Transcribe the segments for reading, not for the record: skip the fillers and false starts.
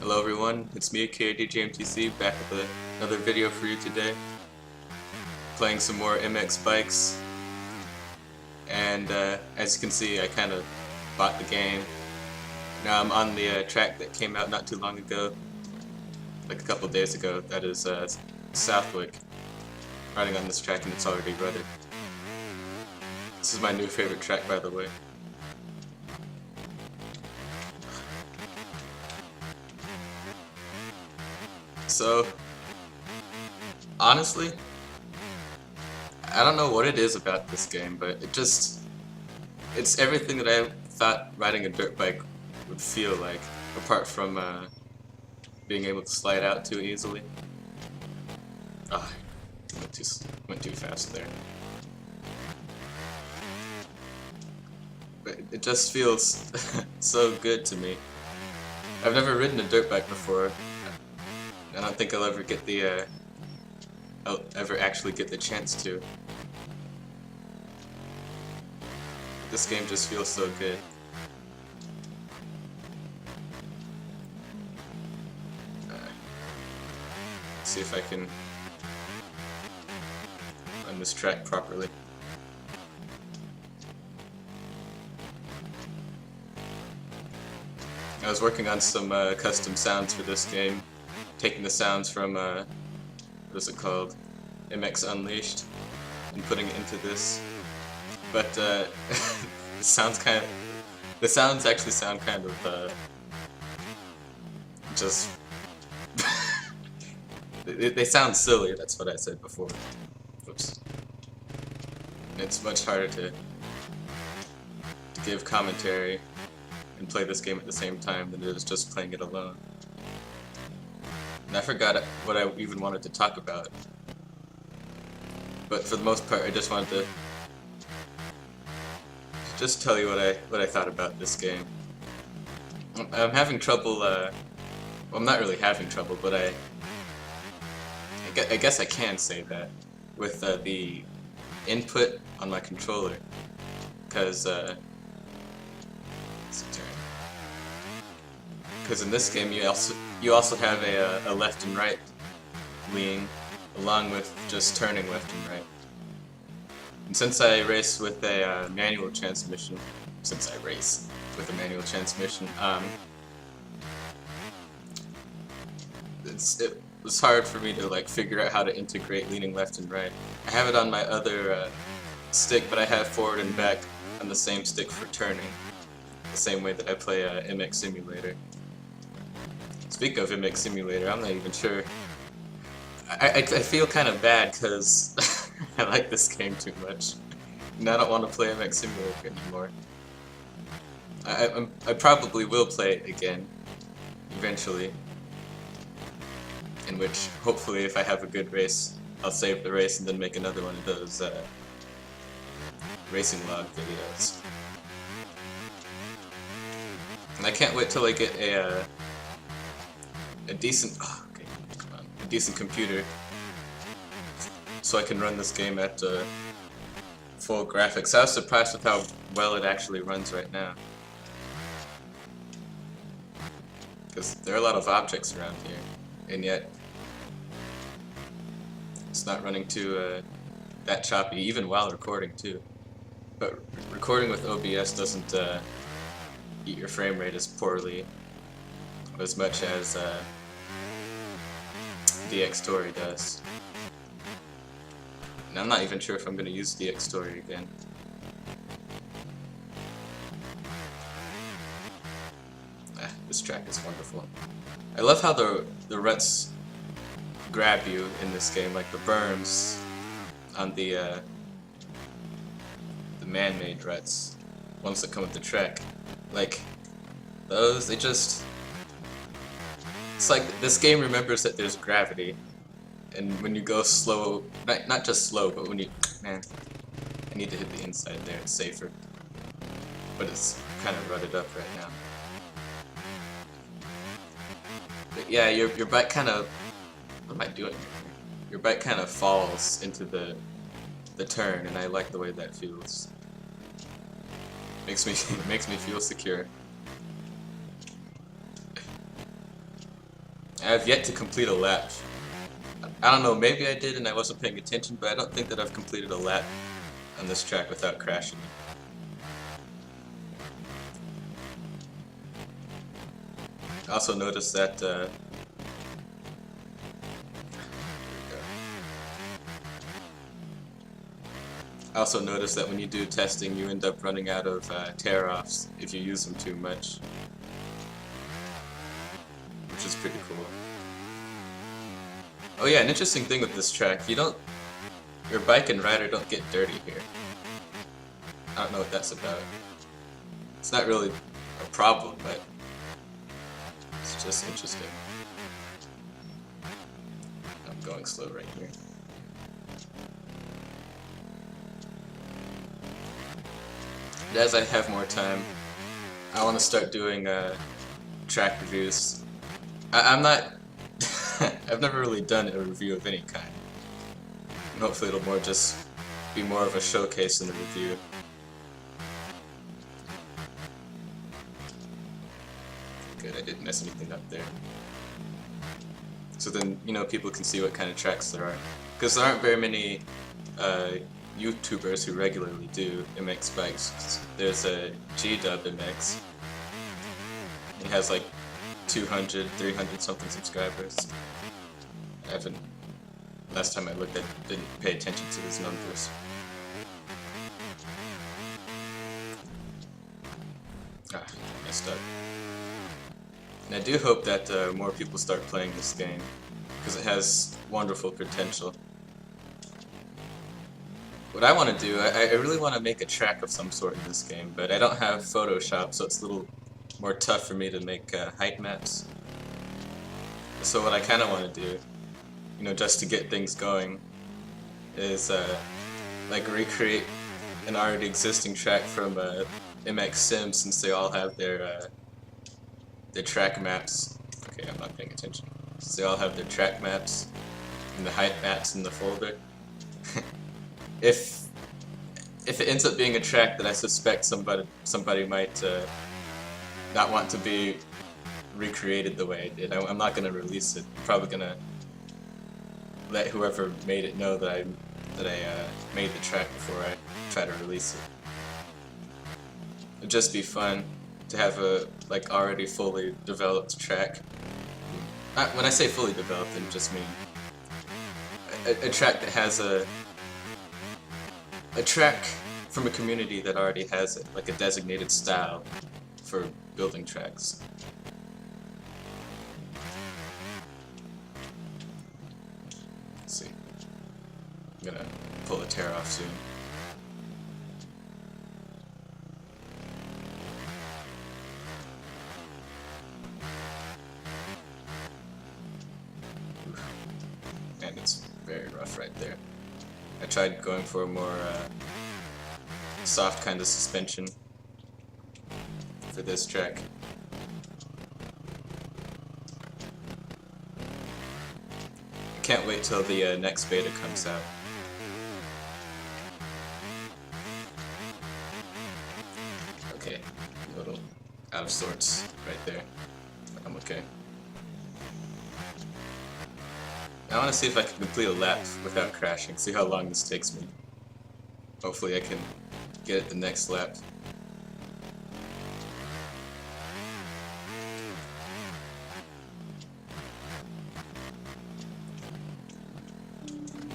Hello everyone, it's me, KDJMTC, back with another video for you today. Playing some more MX bikes, and as you can see, I kind of bought the game. Now I'm on the track that came out not too long ago, like a couple days ago. That is Southwick. Riding on this track and it's already rutted. This is my new favorite track, by the way. So, honestly, I don't know what it is about this game, but it's everything that I thought riding a dirt bike would feel like, apart from being able to slide out too easily. Ah, went too fast there. But it just feels so good to me. I've never ridden a dirt bike before. I don't think I'll ever get the actually get the chance to. This game just feels so good. See if I can run this track properly. I was working on some custom sounds for this game, taking the sounds from what is it called, MX Unleashed, and putting it into this. But the sounds actually sound kind of just they sound silly. That's what I said before. Oops. It's much harder to give commentary and play this game at the same time than it is just playing it alone. And I forgot what I even wanted to talk about. But for the most part, I just wanted to just tell you what I thought about this game. I'm having trouble. Well, I'm not really having trouble, but I guess I can say that with the input on my controller, because in this game you also have a left and right lean, along with just turning left and right. And since I race with a manual transmission, it was hard for me to like figure out how to integrate leaning left and right. I have it on my other stick, but I have forward and back on the same stick for turning, the same way that I play MX Simulator. Speaking of MX Simulator, I'm not even sure. I feel kind of bad because I like this game too much, and I don't want to play MX Simulator anymore. I probably will play it again, eventually, in which, hopefully, if I have a good race, I'll save the race and then make another one of those racing log videos. And I can't wait till I get a decent decent computer so I can run this game at full graphics. I was surprised with how well it actually runs right now, because there are a lot of objects around here, and yet it's not running too that choppy, even while recording too. But recording with OBS doesn't eat your frame rate as poorly as much as DX Story does. And I'm not even sure if I'm going to use DX Story again. This track is wonderful. I love how the ruts grab you in this game, like the berms on the man-made ruts, ones that come with the track. Like those, it's like this game remembers that there's gravity, and when you go slow, not just slow, but when you, man, I need to hit the inside there, it's safer. But it's kind of rutted up right now. But yeah, your bike kind of, what am I doing? Your bike kind of falls into the turn, and I like the way that feels. Makes me feel secure. I have yet to complete a lap. I don't know, maybe I did and I wasn't paying attention, but I don't think that I've completed a lap on this track without crashing. I also noticed that when you do testing, you end up running out of tear-offs if you use them too much, which is pretty cool. Oh yeah, an interesting thing with this track, your bike and rider don't get dirty here. I don't know what that's about. It's not really a problem, but it's just interesting. I'm going slow right here. But as I have more time, I want to start doing track reviews. I'm not... I've never really done a review of any kind. And hopefully it'll just be more of a showcase in the review. Good, I didn't mess anything up there. So then, people can see what kind of tracks there are. Because there aren't very many YouTubers who regularly do MX bikes. There's a G-Dub MX. He has like 200, 300 something subscribers. Last time I looked, I didn't pay attention to his numbers. Messed up. And I do hope that more people start playing this game, because it has wonderful potential. What I want to do, I really want to make a track of some sort in this game, but I don't have Photoshop, so it's a little more tough for me to make height maps. So what I kind of want to do, just to get things going, is like recreate an already existing track from MX Sim, since they all have their track maps. Okay, I'm not paying attention. Since they all have their track maps and the height maps in the folder. If it ends up being a track that I suspect somebody might not want to be recreated the way I did, I'm not gonna release it. I'm probably gonna let whoever made it know that I made the track before I try to release it. It'd just be fun to have a already fully developed track. When I say fully developed, I just mean a track that has a track from a community that already has it, like a designated style for building tracks. Let's see. I'm gonna pull a tear off soon. And it's very rough right there. I tried going for a more soft kind of suspension for this track. I can't wait till the next beta comes out. Okay, a little out of sorts right there. I'm okay. I want to see if I can complete a lap without crashing, see how long this takes me. Hopefully I can get it the next lap.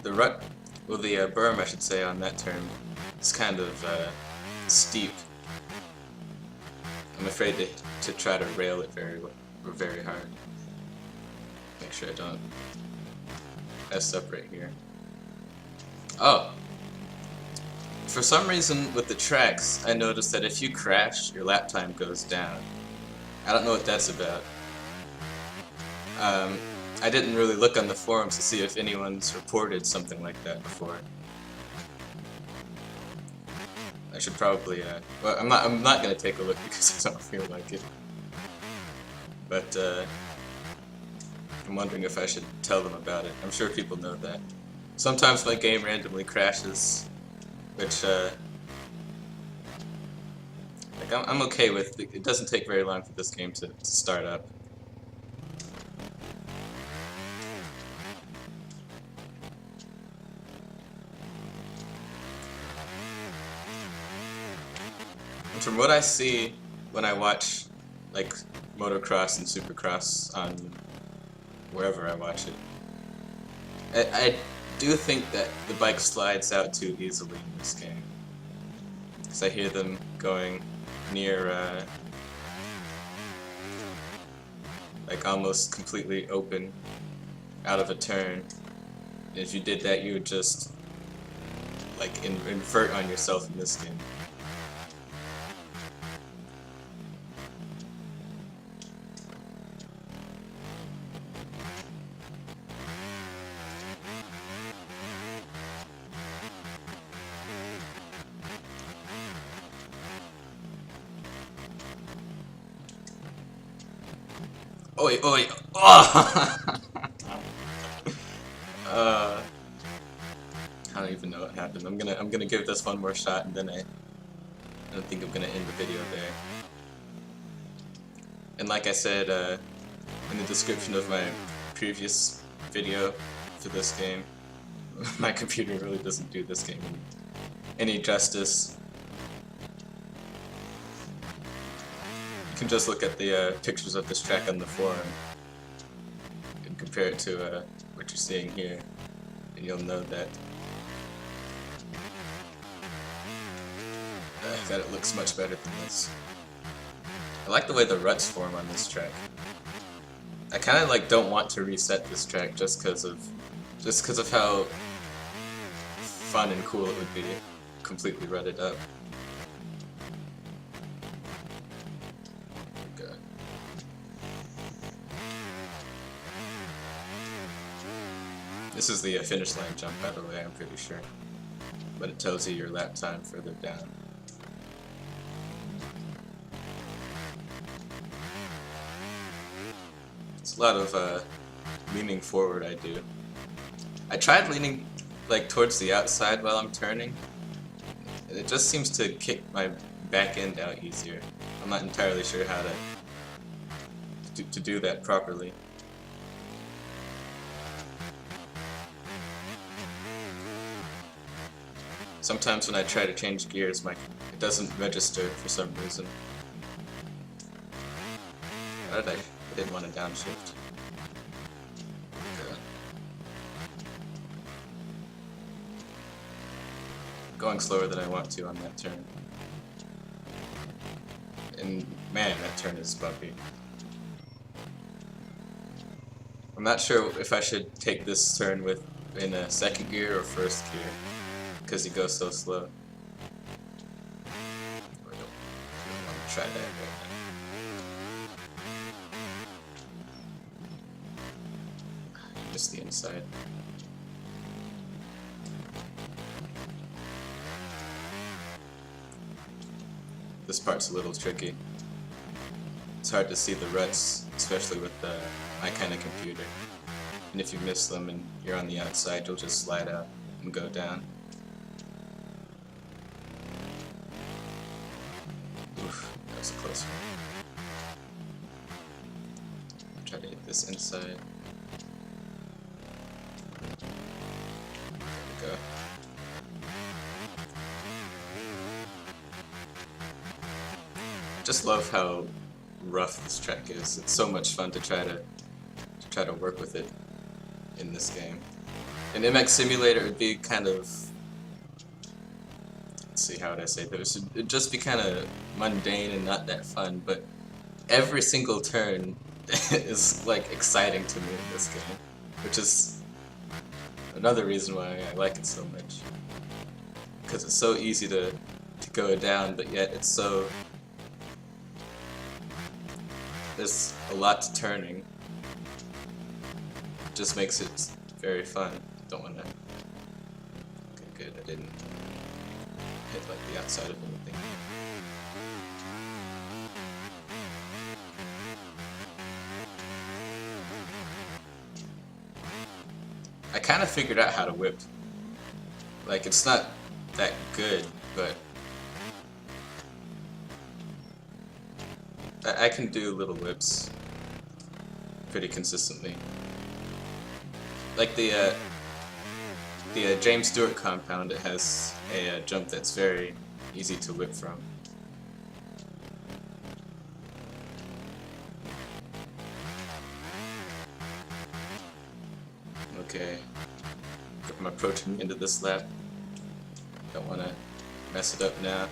The berm, I should say, on that turn is kind of steep. I'm afraid to try to rail it very hard. Make sure I don't mess up right here. Oh! For some reason with the tracks, I noticed that if you crash, your lap time goes down. I don't know what that's about. I didn't really look on the forums to see if anyone's reported something like that before. I should probably, well, I'm not gonna take a look because I don't feel like it. But, I'm wondering if I should tell them about it. I'm sure people know that. Sometimes my game randomly crashes, which, I'm okay with. It doesn't take very long for this game to start up. And from what I see when I watch like motocross and supercross on wherever I watch it, I do think that the bike slides out too easily in this game. Because I hear them going near, like almost completely open out of a turn. And if you did that, you would just like invert on yourself in this game. Oi, oi, oh! I don't even know what happened. I'm gonna give this one more shot, and then I think I'm gonna end the video there. And like I said in the description of my previous video for this game, my computer really doesn't do this game any justice. You can just look at the pictures of this track on the forum and compare it to what you're seeing here, and you'll know that it looks much better than this. I like the way the ruts form on this track. I kind of like don't want to reset this track just because of how fun and cool it would be completely rutted up. This is the finish line jump, by the way, I'm pretty sure. But it tells you your lap time further down. It's a lot of leaning forward I do. I tried leaning like towards the outside while I'm turning, and it just seems to kick my back end out easier. I'm not entirely sure how to do that properly. Sometimes when I try to change gears, it doesn't register for some reason. How did I didn't want to downshift. Okay. Going slower than I want to on that turn. And man, that turn is bumpy. I'm not sure if I should take this turn in a second gear or first gear, because he goes so slow. I don't want to try that right now. Just the inside. This part's a little tricky. It's hard to see the ruts, especially with my kind of computer. And if you miss them and you're on the outside, you'll just slide out and go down. Oof, that was a close one. I'll try to hit this inside. There we go. I just love how rough this track is. It's so much fun to try to work with it in this game. In MX Simulator, it would be kind of, let's see, how would I say this? It'd just be kind of mundane and not that fun, but every single turn is like exciting to me in this game, which is another reason why I like it so much. Because it's so easy to go down, but yet it's so, there's a lot to turning. It just makes it very fun. Don't want to. Okay, good. I didn't hit like the outside of anything. I kind of figured out how to whip. Like, it's not that good, but I can do little whips pretty consistently. Like the James Stewart compound, it has a jump that's very easy to whip from. Okay. Put my protein into this lap. Don't want to mess it up now.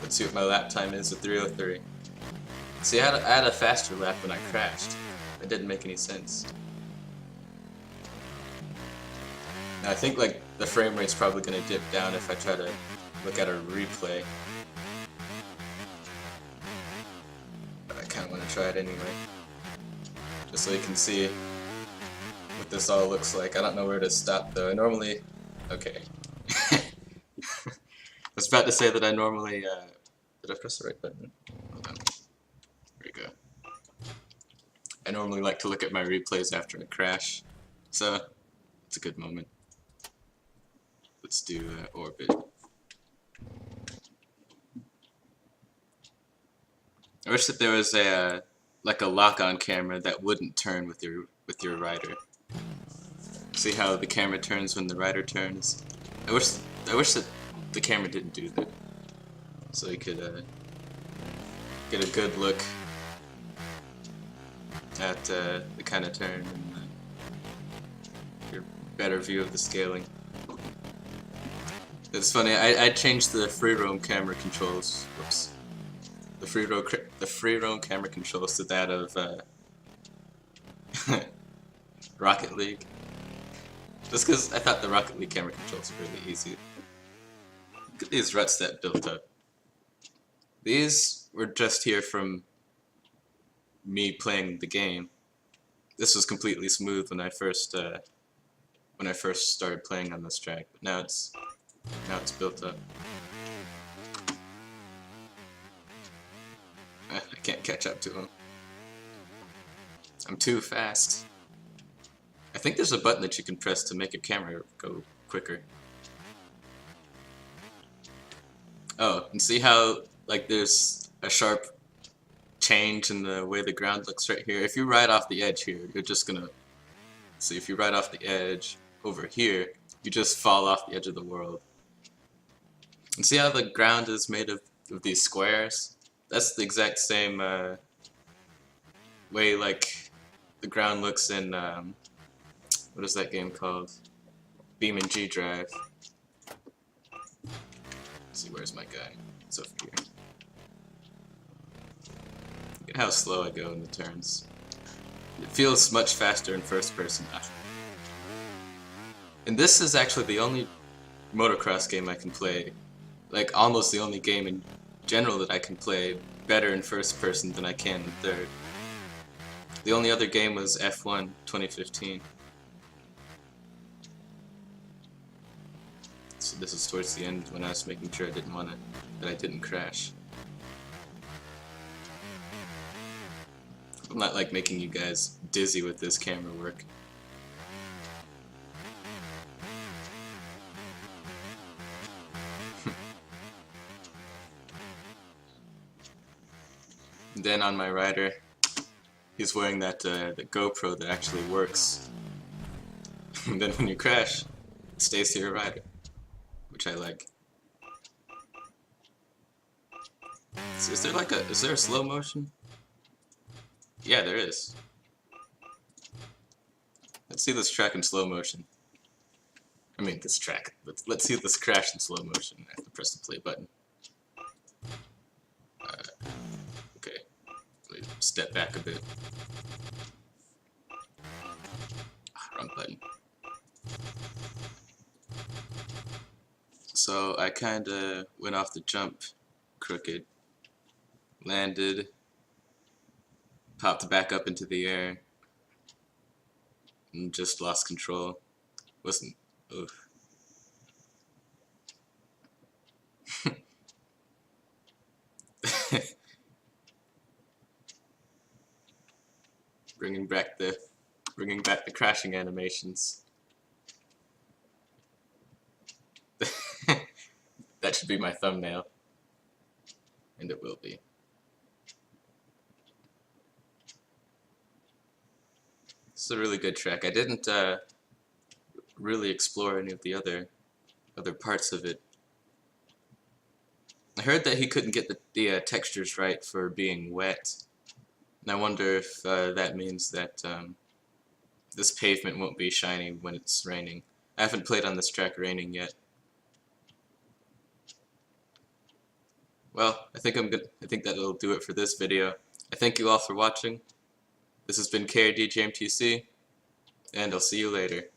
Let's see what my lap time is with 3:03. See, I had a faster lap when I crashed. That didn't make any sense. Now I think like the frame rate's probably gonna dip down if I try to look at a replay. But I kinda wanna try it anyway. Just so you can see what this all looks like. I don't know where to stop though. I normally... Okay. I was about to say that I normally... Did I press the right button? Hold on. There we go. I normally like to look at my replays after a crash. So, it's a good moment. Let's do orbit. I wish that there was a like a lock-on camera that wouldn't turn with your rider. See how the camera turns when the rider turns? I wish that the camera didn't do that, so you could get a good look at the kind of turn and your better view of the scaling. It's funny, I changed the free roam camera controls. Whoops. The free roam camera controls to that of Rocket League. Just because I thought the Rocket League camera controls were really easy. Look at these ruts that built up. These were just here from me playing the game. This was completely smooth when I first started playing on this track, but now it's built up. I can't catch up to him. I'm too fast. I think there's a button that you can press to make your camera go quicker. Oh, and see how like there's a sharp change in the way the ground looks right here? If you ride off the edge here, you're just gonna see, if you ride off the edge over here, you just fall off the edge of the world. And see how the ground is made of these squares? That's the exact same way like the ground looks in what is that game called? BeamNG Drive. Let's see, where's my guy? It's over here. Look at how slow I go in the turns. It feels much faster in first person. And this is actually the only motocross game I can play, like almost the only game in general that I can play better in first person than I can in third. The only other game was F1 2015. So this is towards the end when I was making sure that I didn't crash. I'm not like making you guys dizzy with this camera work. Then on my rider, he's wearing that the GoPro that actually works. And then when you crash, it stays to your rider, which I like. So is there a slow motion? Yeah, there is. Let's see this track in slow motion. I mean this track. Let's see this crash in slow motion. I have to press the play button. Okay. Step back a bit. Wrong button. So I kinda went off the jump crooked, landed, popped back up into the air, and just lost control. Wasn't, oof. Bringing back the crashing animations. That should be my thumbnail, and it will be. It's a really good track. I didn't really explore any of the other parts of it. I heard that he couldn't get the textures right for being wet, and I wonder if that means that this pavement won't be shiny when it's raining. I haven't played on this track raining yet. Well, I think that'll do it for this video. I thank you all for watching. This has been KRD JMTC, and I'll see you later.